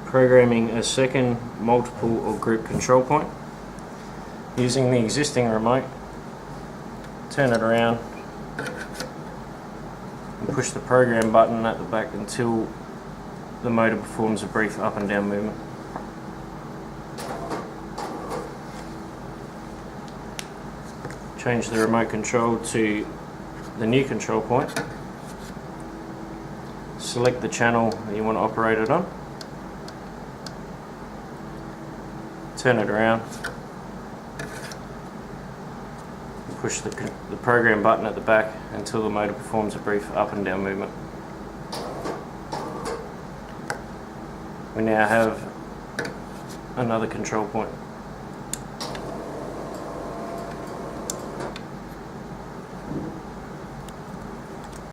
Programming a second multiple or group control point. Using the existing remote, turn it around and push the program button at the back until the motor performs a brief up and down movement. Change the remote control to the new control point. Select the channel that you want to operate it on. Turn it around. And push the program button at the back until the motor performs a brief up and down movement. We now have another control point.